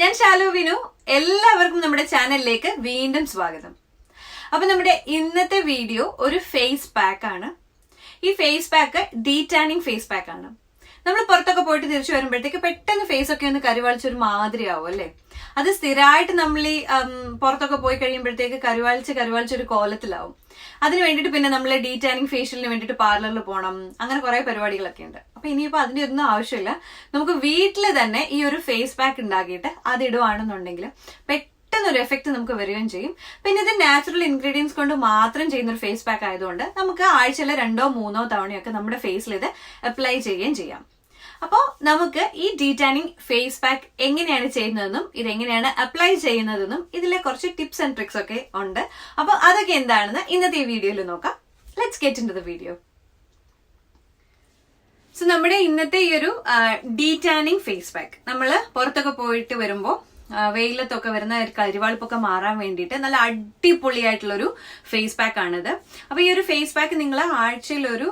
ഞാൻ ശാലു വിനു. എല്ലാവർക്കും നമ്മുടെ ചാനലിലേക്ക് വീണ്ടും സ്വാഗതം. അപ്പൊ നമ്മുടെ ഇന്നത്തെ വീഡിയോ ഒരു ഫേസ് പാക്ക് ആണ്. ഈ ഫേസ് പാക്ക് ഡീടാനിങ് ഫേസ് പാക്ക് ആണ്. നമ്മൾ പുറത്തൊക്കെ പോയിട്ട് തിരിച്ചു വരുമ്പോഴത്തേക്ക് പെട്ടെന്ന് ഫേസ് ഒക്കെ ഒന്ന് കരുവാളിച്ചൊരു മാതിരിയാവും അല്ലെ. അത് സ്ഥിരമായിട്ട് നമ്മൾ ഈ പുറത്തൊക്കെ പോയി കഴിയുമ്പോഴത്തേക്ക് കരുവാളിച്ചൊരു കോലത്തിലാവും. അതിന് വേണ്ടിയിട്ട് പിന്നെ നമ്മൾ ഡീടാനിങ് ഫേഷ്യലിന് വേണ്ടിയിട്ട് പാർലറിൽ പോകണം, അങ്ങനെ കുറെ പരിപാടികളൊക്കെ ഉണ്ട്. അപ്പൊ ഇനിയിപ്പോ അതിന്റെ ഒന്നും ആവശ്യമില്ല. നമുക്ക് വീട്ടിൽ തന്നെ ഈ ഒരു ഫേസ് പാക്ക് ഉണ്ടാക്കിയിട്ട് അത് ഇടുവാണെന്നുണ്ടെങ്കിൽ പെട്ടെന്നൊരു എഫക്ട് നമുക്ക് വരികയും ചെയ്യും. പിന്നെ ഇത് നാച്ചുറൽ ഇൻഗ്രീഡിയൻസ് കൊണ്ട് മാത്രം ചെയ്യുന്ന ഒരു ഫേസ് പാക്ക് ആയതുകൊണ്ട് നമുക്ക് ആഴ്ചയിൽ 2-3 തവണയൊക്കെ നമ്മുടെ ഫേസിൽ ഇത് അപ്ലൈ ചെയ്യുകയും ചെയ്യാം. അപ്പോൾ നമുക്ക് ഈ ഡീടാനിങ് ഫേസ് പാക്ക് എങ്ങനെയാണ് ചെയ്യുന്നതെന്നും ഇതെങ്ങനെയാണ് അപ്ലൈ ചെയ്യുന്നതെന്നും ഇതിലെ കുറച്ച് ടിപ്സ് ആൻഡ് ട്രിക്സ് ഒക്കെ ഉണ്ട്. അപ്പോൾ അതൊക്കെ എന്താണെന്ന് ഇന്നത്തെ ഈ വീഡിയോയിൽ നോക്കാം. Let's get into the video. So നമ്മുടെ ഇന്നത്തെ ഈ ഒരു ഡീടാനിങ് ഫേസ് പാക്ക് നമ്മൾ പുറത്തൊക്കെ പോയിട്ട് വരുമ്പോൾ വെയിലത്തൊക്കെ വരുന്ന കരിവാളിപ്പൊക്കെ മാറാൻ വേണ്ടിയിട്ട് നല്ല അടിപൊളിയായിട്ടുള്ളൊരു ഫേസ് പാക്ക് ആണിത്. അപ്പൊ ഈ ഒരു ഫേസ് പാക്ക് നിങ്ങൾ ആഴ്ചയിൽ ഒരു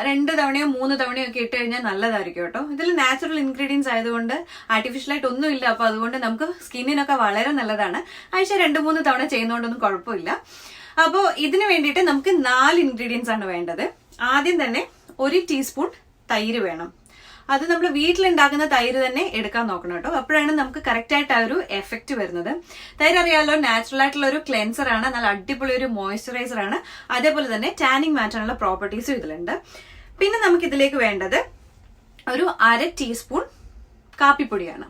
2 തവണയോ 3 തവണയോ ഒക്കെ ഇട്ട് കഴിഞ്ഞാൽ നല്ലതായിരിക്കും കേട്ടോ. ഇതിൽ നാച്ചുറൽ ഇൻഗ്രീഡിയൻസ് ആയതുകൊണ്ട് ആർട്ടിഫിഷ്യൽ ആയിട്ട് ഒന്നും ഇല്ല. അപ്പൊ അതുകൊണ്ട് നമുക്ക് സ്കിന്നിനൊക്കെ വളരെ നല്ലതാണ്. ആഴ്ച 2-3 തവണ ചെയ്യുന്നതുകൊണ്ടൊന്നും കുഴപ്പമില്ല. അപ്പോൾ ഇതിന് വേണ്ടിയിട്ട് നമുക്ക് 4 ഇൻഗ്രീഡിയൻസ് ആണ് വേണ്ടത്. ആദ്യം തന്നെ 1 ടീസ്പൂൺ തൈര് വേണം. അത് നമ്മൾ വീട്ടിലുണ്ടാക്കുന്ന തൈര് തന്നെ എടുക്കാൻ നോക്കണം കേട്ടോ. അപ്പോഴാണ് നമുക്ക് കറക്റ്റ് ആയിട്ട് ആ ഒരു എഫക്റ്റ് വരുന്നത്. തൈര് അറിയാലോ, നാച്ചുറൽ ആയിട്ടുള്ള ഒരു ക്ലെൻസർ ആണ്, നല്ല അടിപൊളി ഒരു മോയ്സ്ചറൈസർ ആണ്. അതേപോലെ തന്നെ ടാനിങ് മാറ്റാനുള്ള പ്രോപ്പർട്ടീസും ഇതിലുണ്ട്. പിന്നെ നമുക്ക് ഇതിലേക്ക് വേണ്ടത് ഒരു 1/2 ടീസ്പൂൺ കാപ്പിപ്പൊടിയാണ്.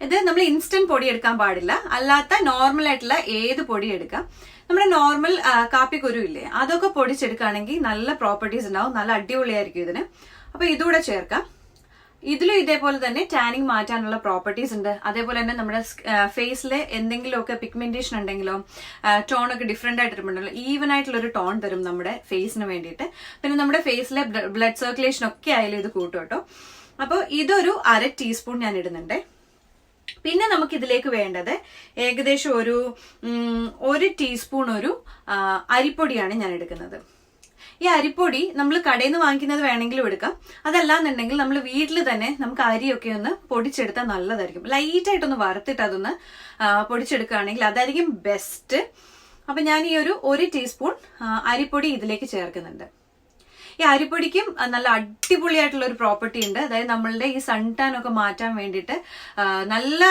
ഇത് നമ്മൾ ഇൻസ്റ്റന്റ് പൊടി എടുക്കാൻ പാടില്ല, അല്ലാത്ത നോർമൽ ആയിട്ടുള്ള ഏത് പൊടി എടുക്കാം. നമ്മുടെ നോർമൽ കാപ്പിക്കുരു ഇല്ലേ, അതൊക്കെ പൊടിച്ചെടുക്കുകയാണെങ്കിൽ നല്ല പ്രോപ്പർട്ടീസ് ഉണ്ടാവും, നല്ല അടിപൊളിയായിരിക്കും ഇതിന്. അപ്പൊ ഇതുകൂടെ ചേർക്കാം. ഇതിലും ഇതേപോലെ തന്നെ ടാനിങ് മാറ്റാനുള്ള പ്രോപ്പർട്ടീസ് ഉണ്ട്. അതേപോലെ തന്നെ നമ്മുടെ ഫേസിൽ എന്തെങ്കിലുമൊക്കെ പിഗ്മെന്റേഷൻ ഉണ്ടെങ്കിലോ ടോണൊക്കെ ഡിഫറെന്റ് ആയിട്ടുണ്ടല്ലോ, ഈവൻ ആയിട്ടുള്ള ഒരു ടോൺ തരും നമ്മുടെ ഫേസിന് വേണ്ടിയിട്ട്. പിന്നെ നമ്മുടെ ഫേസിലെ ബ്ലഡ് സർക്കുലേഷൻ ഒക്കെ ആയാലും ഇത് കൂട്ടും കേട്ടോ. അപ്പോൾ ഇതൊരു 1/2 ടീസ്പൂൺ ഞാൻ ഇടുന്നുണ്ട്. പിന്നെ നമുക്ക് ഇതിലേക്ക് വേണ്ടത് ഏകദേശം ഒരു 1 ടീസ്പൂൺ ഒരു അരിപ്പൊടിയാണ് ഞാൻ എടുക്കുന്നത്. ഈ അരിപ്പൊടി നമ്മൾ കടയിൽ നിന്ന് വാങ്ങിക്കുന്നത് വേണമെങ്കിലും എടുക്കാം. അതല്ലാന്നുണ്ടെങ്കിൽ നമ്മൾ വീട്ടിൽ തന്നെ നമുക്ക് അരിയൊക്കെ ഒന്ന് പൊടിച്ചെടുത്താൽ നല്ലതായിരിക്കും. ലൈറ്റായിട്ടൊന്ന് വറുത്തിട്ട് അതൊന്ന് പൊടിച്ചെടുക്കുകയാണെങ്കിൽ അതായിരിക്കും ബെസ്റ്റ്. അപ്പൊ ഞാൻ ഈ ഒരു 1 ടീസ്പൂൺ അരിപ്പൊടി ഇതിലേക്ക് ചേർക്കുന്നുണ്ട്. ഈ അരിപ്പൊടിക്കും നല്ല അടിപൊളിയായിട്ടുള്ള ഒരു പ്രോപ്പർട്ടി ഉണ്ട്. അതായത് നമ്മളുടെ ഈ സൺ ടാൻ ഒക്കെ മാറ്റാൻ വേണ്ടിയിട്ട് നല്ല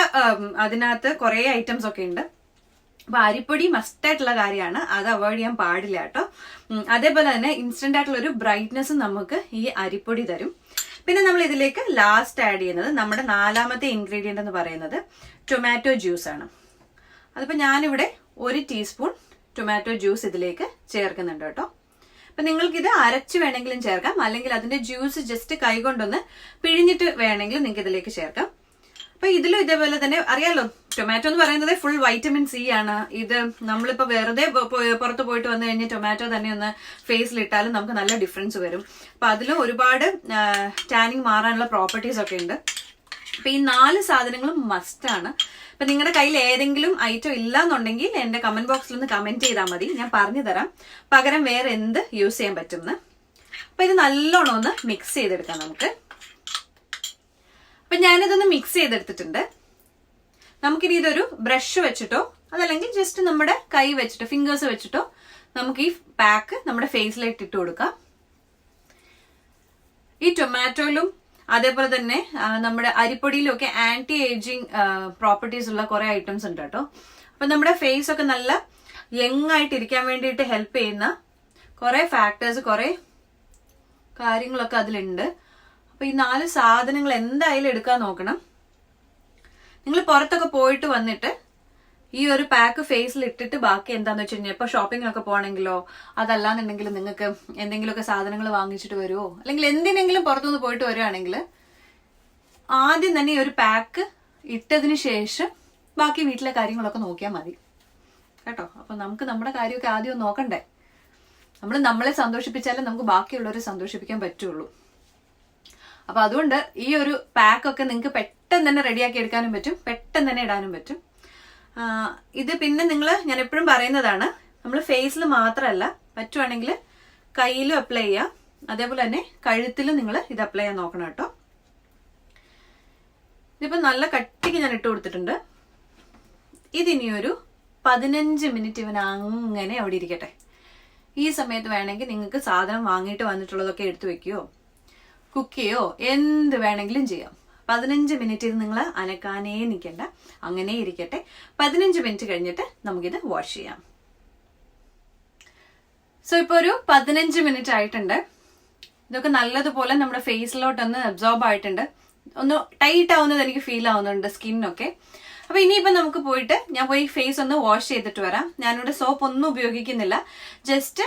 അതിനകത്ത് കുറെ ഐറ്റംസ് ഒക്കെ ഉണ്ട്. അപ്പൊ അരിപ്പൊടി മസ്റ്റ് ആയിട്ടുള്ള കാര്യമാണ്, അത് അവോയ്ഡ് ചെയ്യാൻ പാടില്ല കേട്ടോ. അതേപോലെ തന്നെ ഇൻസ്റ്റന്റ് ആയിട്ടുള്ള ഒരു ബ്രൈറ്റ്നെസ് നമുക്ക് ഈ അരിപ്പൊടി തരും. പിന്നെ നമ്മൾ ഇതിലേക്ക് ലാസ്റ്റ് ആഡ് ചെയ്യുന്നത് നമ്മുടെ 4ാമത്തെ ഇൻഗ്രീഡിയന്റ് എന്ന് പറയുന്നത് ടൊമാറ്റോ ജ്യൂസ് ആണ്. അതിപ്പോ ഞാനിവിടെ 1 ടീസ്പൂൺ ടൊമാറ്റോ ജ്യൂസ് ഇതിലേക്ക് ചേർക്കുന്നുണ്ട് കേട്ടോ. അപ്പൊ നിങ്ങൾക്കിത് അരച്ച് വേണമെങ്കിലും ചേർക്കാം, അല്ലെങ്കിൽ അതിന്റെ ജ്യൂസ് ജസ്റ്റ് കൈകൊണ്ടൊന്ന് പിഴിഞ്ഞിട്ട് വേണമെങ്കിലും നിങ്ങൾക്ക് ഇതിലേക്ക് ചേർക്കാം. അപ്പൊ ഇതിലും ഇതേപോലെ തന്നെ അറിയാലോ, ടൊമാറ്റോ എന്ന് പറയുന്നത് ഫുൾ വൈറ്റമിൻ സി ആണ്. ഇത് നമ്മളിപ്പോ വെറുതെ പുറത്ത് പോയിട്ട് വന്നു കഴിഞ്ഞാൽ ടൊമാറ്റോ തന്നെ ഒന്ന് ഫേസിലിട്ടാലും നമുക്ക് നല്ല ഡിഫറൻസ് വരും. അപ്പൊ അതിലും ഒരുപാട് ടാനിങ് മാറാനുള്ള പ്രോപ്പർട്ടീസ് ഒക്കെ ഉണ്ട്. അപ്പൊ ഈ 4 സാധനങ്ങളും മസ്റ്റ് ആണ്. അപ്പൊ നിങ്ങളുടെ കയ്യിൽ ഏതെങ്കിലും ഐറ്റം ഇല്ല എന്നുണ്ടെങ്കിൽ എന്റെ കമന്റ് ബോക്സിൽ ഒന്ന് കമന്റ് ചെയ്താൽ മതി, ഞാൻ പറഞ്ഞു തരാം പകരം വേറെ എന്ത് യൂസ് ചെയ്യാൻ പറ്റുമെന്ന്. അപ്പൊ ഇത് നല്ലോണം ഒന്ന് മിക്സ് ചെയ്തെടുക്കാം നമുക്ക്. അപ്പൊ ഞാനിതൊന്ന് മിക്സ് ചെയ്തെടുത്തിട്ടുണ്ട്. നമുക്കിനി ഇതൊരു ബ്രഷ് വെച്ചിട്ടോ അതല്ലെങ്കിൽ ജസ്റ്റ് നമ്മുടെ കൈ വെച്ചിട്ടോ ഫിംഗേഴ്സ് വെച്ചിട്ടോ നമുക്ക് ഈ പാക്ക് നമ്മുടെ ഫേസിലേക്ക് ഇട്ട് കൊടുക്കാം. ഈ ടൊമാറ്റോയിലും അതേപോലെ തന്നെ നമ്മുടെ അരിപ്പൊടിയിലും ഒക്കെ ആന്റി ഏജിങ് പ്രോപ്പർട്ടീസ് ഉള്ള കുറെ ഐറ്റംസ് ഉണ്ട് കേട്ടോ. അപ്പൊ നമ്മുടെ ഫേസ് ഒക്കെ നല്ല യങ് ആയിട്ട് ഇരിക്കാൻ വേണ്ടിയിട്ട് ഹെൽപ്പ് ചെയ്യുന്ന കുറെ ഫാക്ടേഴ്സ്, കുറെ കാര്യങ്ങളൊക്കെ അതിലുണ്ട്. അപ്പൊ ഈ 4 സാധനങ്ങൾ എന്തായാലും എടുക്കാൻ നോക്കണം. നിങ്ങൾ പുറത്തൊക്കെ പോയിട്ട് വന്നിട്ട് ഈ ഒരു പാക്ക് ഫേസിൽ ഇട്ടിട്ട് ബാക്കി എന്താന്ന് വെച്ച് കഴിഞ്ഞാൽ ഇപ്പൊ ഷോപ്പിങ്ങിനൊക്കെ പോകണമെങ്കിലോ അതല്ലാന്നുണ്ടെങ്കിൽ നിങ്ങൾക്ക് എന്തെങ്കിലുമൊക്കെ സാധനങ്ങൾ വാങ്ങിച്ചിട്ട് വരുമോ, അല്ലെങ്കിൽ എന്തിനെങ്കിലും പുറത്തുനിന്ന് പോയിട്ട് വരുവാണെങ്കിൽ ആദ്യം തന്നെ ഈ ഒരു പാക്ക് ഇട്ടതിന് ശേഷം ബാക്കി വീട്ടിലെ കാര്യങ്ങളൊക്കെ നോക്കിയാൽ മതി കേട്ടോ. അപ്പൊ നമുക്ക് നമ്മുടെ കാര്യമൊക്കെ ആദ്യം നോക്കണ്ടേ. നമ്മളെ സന്തോഷിപ്പിച്ചാലേ നമുക്ക് ബാക്കിയുള്ളവരെ സന്തോഷിപ്പിക്കാൻ പറ്റുള്ളൂ. അപ്പൊ അതുകൊണ്ട് ഈ ഒരു പാക്കൊക്കെ നിങ്ങൾക്ക് പെട്ടെന്ന് തന്നെ റെഡിയാക്കി എടുക്കാനും പറ്റും, പെട്ടെന്ന് തന്നെ ഇടാനും പറ്റും. ഇത് പിന്നെ ഞാൻ എപ്പോഴും പറയുന്നതാണ്, നമ്മൾ ഫേസിൽ മാത്രമല്ല പറ്റുവാണെങ്കിൽ കയ്യിലും അപ്ലൈ ചെയ്യാം, അതേപോലെ തന്നെ കഴുത്തിലും നിങ്ങൾ ഇത് അപ്ലൈ ചെയ്യാൻ നോക്കണം കേട്ടോ. ഇതിപ്പോ നല്ല കട്ടിക്ക് ഞാൻ ഇട്ട് കൊടുത്തിട്ടുണ്ട്. ഇതിനിയൊരു 15 മിനിറ്റ് ഇവൻ അങ്ങനെ അവിടെ ഇരിക്കട്ടെ. ഈ സമയത്ത് വേണമെങ്കിൽ നിങ്ങൾക്ക് സാധനം വാങ്ങിയിട്ട് വന്നിട്ടുള്ളതൊക്കെ എടുത്തു വെക്കുകയോ കുക്ക് ചെയ്യോ എന്ത് വേണമെങ്കിലും ചെയ്യാം. 15 മിനിറ്റ് ഇത് നിങ്ങൾ അനക്കാനേ നിൽക്കണ്ട, അങ്ങനെ ഇരിക്കട്ടെ. 15 മിനിറ്റ് കഴിഞ്ഞിട്ട് നമുക്കിത് വാഷ് ചെയ്യാം. സോ ഇപ്പൊ ഒരു 15 മിനിറ്റ് ആയിട്ടുണ്ട്. ഇതൊക്കെ നല്ലതുപോലെ നമ്മുടെ ഫേസിലോട്ടൊന്ന് അബ്സോർബ് ആയിട്ടുണ്ട്. ഒന്ന് ടൈറ്റ് ആവുന്നത് എനിക്ക് ഫീൽ ആവുന്നുണ്ട് സ്കിന്നൊക്കെ. അപ്പൊ ഇനിയിപ്പോ നമുക്ക് പോയിട്ട് ഞാൻ പോയി ഫേസ് ഒന്ന് വാഷ് ചെയ്തിട്ട് വരാം. ഞാനിവിടെ സോപ്പ് ഒന്നും ഉപയോഗിക്കുന്നില്ല, ജസ്റ്റ്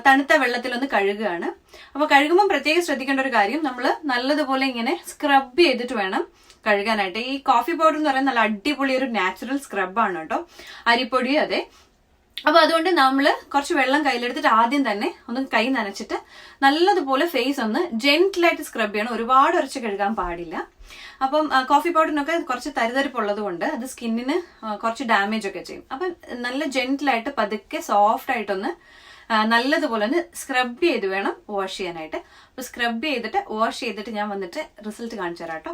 തണുത്ത വെള്ളത്തിൽ ഒന്ന് കഴുകുകയാണ്. അപ്പൊ കഴുകുമ്പോൾ പ്രത്യേകം ശ്രദ്ധിക്കേണ്ട ഒരു കാര്യം, നമ്മൾ നല്ലതുപോലെ ഇങ്ങനെ സ്ക്രബ് ചെയ്തിട്ട് വേണം കഴുകാനായിട്ട്. ഈ കോഫി പൗഡർ എന്ന് പറയുന്നത് നല്ല അടിപൊളി ഒരു നാച്ചുറൽ സ്ക്രബാണ് കേട്ടോ, അരിപ്പൊടിയും അതെ. അപ്പൊ അതുകൊണ്ട് നമ്മൾ കുറച്ച് വെള്ളം കയ്യിലെടുത്തിട്ട് ആദ്യം തന്നെ ഒന്ന് കൈ നനച്ചിട്ട് നല്ലതുപോലെ ഫേസ് ഒന്ന് ജെന്റിലായിട്ട് സ്ക്രബ് ചെയ്യണം. ഒരുപാട് ഉരച്ച് കഴുകാൻ പാടില്ല. അപ്പം കോഫി പൗഡറിനൊക്കെ കുറച്ച് തരിതരിപ്പുള്ളത് കൊണ്ട് അത് സ്കിന്നിന് കുറച്ച് ഡാമേജ് ഒക്കെ ചെയ്യും. അപ്പം നല്ല ജെന്റിലായിട്ട് പതുക്കെ സോഫ്റ്റ് ആയിട്ടൊന്ന് നല്ലതുപോലെ ഒന്ന് സ്ക്രബ് ചെയ്ത് വേണം വാഷ് ചെയ്യാനായിട്ട്. അപ്പൊ സ്ക്രബ് ചെയ്തിട്ട് വാഷ് ചെയ്തിട്ട് ഞാൻ വന്നിട്ട് റിസൾട്ട് കാണിച്ചു തരാം കേട്ടോ.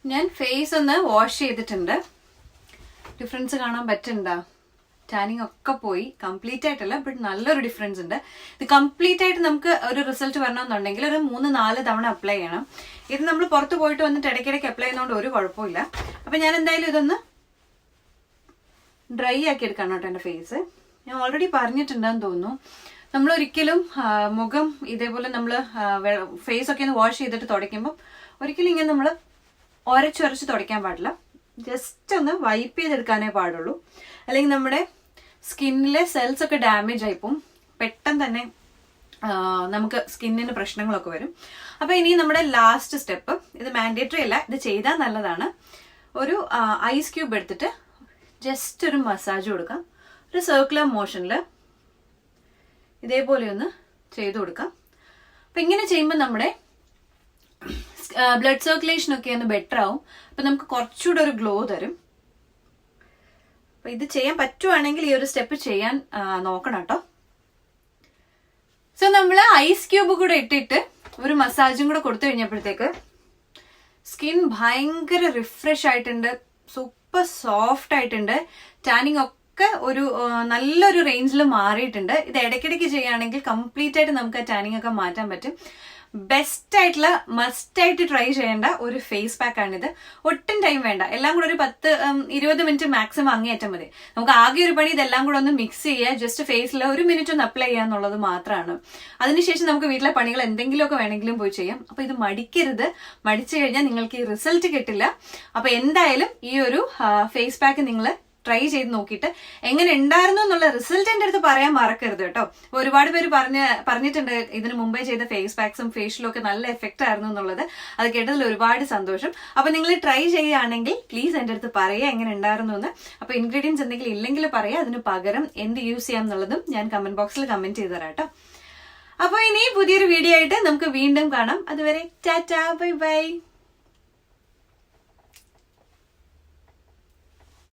ഞാൻ ഫേസ് ഒന്ന് വാഷ് ചെയ്തിട്ടുണ്ട്. ഡിഫറൻസ് കാണാൻ പറ്റുന്നുണ്ടോ? ടാനിങ് ഒക്കെ പോയി, കംപ്ലീറ്റ് ആയിട്ടല്ല, ബട്ട് നല്ലൊരു ഡിഫറൻസ് ഉണ്ട്. ഇത് കംപ്ലീറ്റ് ആയിട്ട് നമുക്ക് ഒരു റിസൾട്ട് വരണമെന്നുണ്ടെങ്കിൽ ഒരു 3-4 തവണ അപ്ലൈ ചെയ്യണം. ഇത് നമ്മൾ പുറത്ത് പോയിട്ട് വന്നിട്ട് ഇടയ്ക്കിടയ്ക്ക് അപ്ലൈ ചെയ്യുന്നതുകൊണ്ട് ഒരു കുഴപ്പമില്ല. അപ്പൊ ഞാൻ എന്തായാലും ഇതൊന്ന് ഡ്രൈ ആക്കി എടുക്കണം കേട്ടോ എന്റെ ഫേസ്. ഞാൻ ഓൾറെഡി പറഞ്ഞിട്ടുണ്ടെന്ന് തോന്നുന്നു, നമ്മൾ ഒരിക്കലും മുഖം ഇതേപോലെ നമ്മൾ ഫേസ് ഒക്കെ ഒന്ന് വാഷ് ചെയ്തിട്ട് തുടയ്ക്കുമ്പോൾ ഒരിക്കലും ഇങ്ങനെ നമ്മൾ ഉരച്ചുരച്ച് തുടയ്ക്കാൻ പാടില്ല. ജസ്റ്റ് ഒന്ന് വൈപ്പ് ചെയ്തെടുക്കാനേ പാടുള്ളൂ. അല്ലെങ്കിൽ നമ്മുടെ സ്കിന്നിലെ സെൽസ് ഒക്കെ ഡാമേജ് ആയിപ്പോവും, പെട്ടെന്ന് തന്നെ നമുക്ക് സ്കിന്നിന് പ്രശ്നങ്ങളൊക്കെ വരും. അപ്പൊ ഇനി നമ്മുടെ ലാസ്റ്റ് സ്റ്റെപ്പ്, ഇത് മാൻഡേറ്ററി അല്ല, ഇത് ചെയ്താൽ നല്ലതാണ്. ഒരു ഐസ് ക്യൂബ് എടുത്തിട്ട് ജസ്റ്റ് ഒരു മസാജ് കൊടുക്കാം. ഒരു സർക്കുലർ മോഷനിൽ ഇതേപോലെ ഒന്ന് ചെയ്തു കൊടുക്കാം. അപ്പൊ ഇങ്ങനെ ചെയ്യുമ്പോൾ നമ്മുടെ ബ്ലഡ് സർക്കുലേഷൻ ഒക്കെ ഒന്ന് ബെറ്റർ ആവും. അപ്പൊ നമുക്ക് കുറച്ചുകൂടെ ഒരു ഗ്ലോ തരും. അപ്പൊ ഇത് ചെയ്യാൻ പറ്റുവാണെങ്കിൽ ഈ ഒരു സ്റ്റെപ്പ് ചെയ്യാൻ നോക്കണം കേട്ടോ. സോ നമ്മൾ ഐസ് ക്യൂബ് കൂടെ ഇട്ടിട്ട് ഒരു മസാജും കൂടെ കൊടുത്തു കഴിഞ്ഞപ്പോഴത്തേക്ക് സ്കിൻ ഭയങ്കര റിഫ്രഷ് ആയിട്ടുണ്ട്, സൂപ്പർ സോഫ്റ്റ് ആയിട്ടുണ്ട്. ടാനിങ് ഒക്കെ ഒരു നല്ലൊരു റേഞ്ചിൽ മാറിയിട്ടുണ്ട്. ഇത് ഇടയ്ക്കിടയ്ക്ക് ചെയ്യുകയാണെങ്കിൽ കംപ്ലീറ്റ് ആയിട്ട് നമുക്ക് ആ ടാനിങ് ഒക്കെ മാറ്റാൻ പറ്റും. ബെസ്റ്റ് ആയിട്ടുള്ള മസ്റ്റ് ആയിട്ട് ട്രൈ ചെയ്യേണ്ട ഒരു ഫേസ് പാക്ക് ആണിത്. ഒട്ടും ടൈം വേണ്ട, എല്ലാം കൂടെ ഒരു 10-20 മിനിറ്റ് മാക്സിമം അങ്ങേയറ്റം മതി. നമുക്ക് ആകെ ഒരു പണി ഇതെല്ലാം കൂടെ ഒന്ന് മിക്സ് ചെയ്യുക, ജസ്റ്റ് ഫേസിൽ 1 മിനിറ്റ് ഒന്ന് അപ്ലൈ ചെയ്യുക എന്നുള്ളത് മാത്രമാണ്. അതിനുശേഷം നമുക്ക് വീട്ടിലെ പണികൾ എന്തെങ്കിലുമൊക്കെ വേണമെങ്കിലും പോയി ചെയ്യാം. അപ്പൊ ഇത് മടിക്കരുത്, മടിച്ചു കഴിഞ്ഞാൽ നിങ്ങൾക്ക് ഈ റിസൾട്ട് കിട്ടില്ല. അപ്പൊ എന്തായാലും ഈ ഒരു ഫേസ് പാക്ക് നിങ്ങൾ ട്രൈ ചെയ്ത് നോക്കിയിട്ട് എങ്ങനെ ഉണ്ടായിരുന്നു എന്നുള്ള റിസൾട്ട് എന്റെ അടുത്ത് പറയാൻ മറക്കരുത് കേട്ടോ. ഒരുപാട് പേര് പറഞ്ഞിട്ടുണ്ട് ഇതിന് മുമ്പേ ചെയ്ത ഫേസ് പാക്സും ഫേഷ്യലും ഒക്കെ നല്ല എഫക്റ്റ് ആയിരുന്നു എന്നുള്ളത്. അത് കേട്ടതിൽ ഒരുപാട് സന്തോഷം. അപ്പൊ നിങ്ങൾ ട്രൈ ചെയ്യുകയാണെങ്കിൽ പ്ലീസ് എന്റെ അടുത്ത് പറയുക എങ്ങനെ ഉണ്ടായിരുന്നു എന്ന്. അപ്പൊ ഇൻഗ്രീഡിയൻസ് എന്തെങ്കിലും ഇല്ലെങ്കിൽ പറയാം, അതിന് പകരം എന്ത് യൂസ് ചെയ്യാം എന്നുള്ളതും ഞാൻ കമന്റ് ബോക്സിൽ കമന്റ് ചെയ്ത് തരാം കേട്ടോ. അപ്പൊ ഇനി പുതിയൊരു വീഡിയോ ആയിട്ട് നമുക്ക് വീണ്ടും കാണാം. അതുവരെ ടാറ്റാ, ബൈ ബൈ.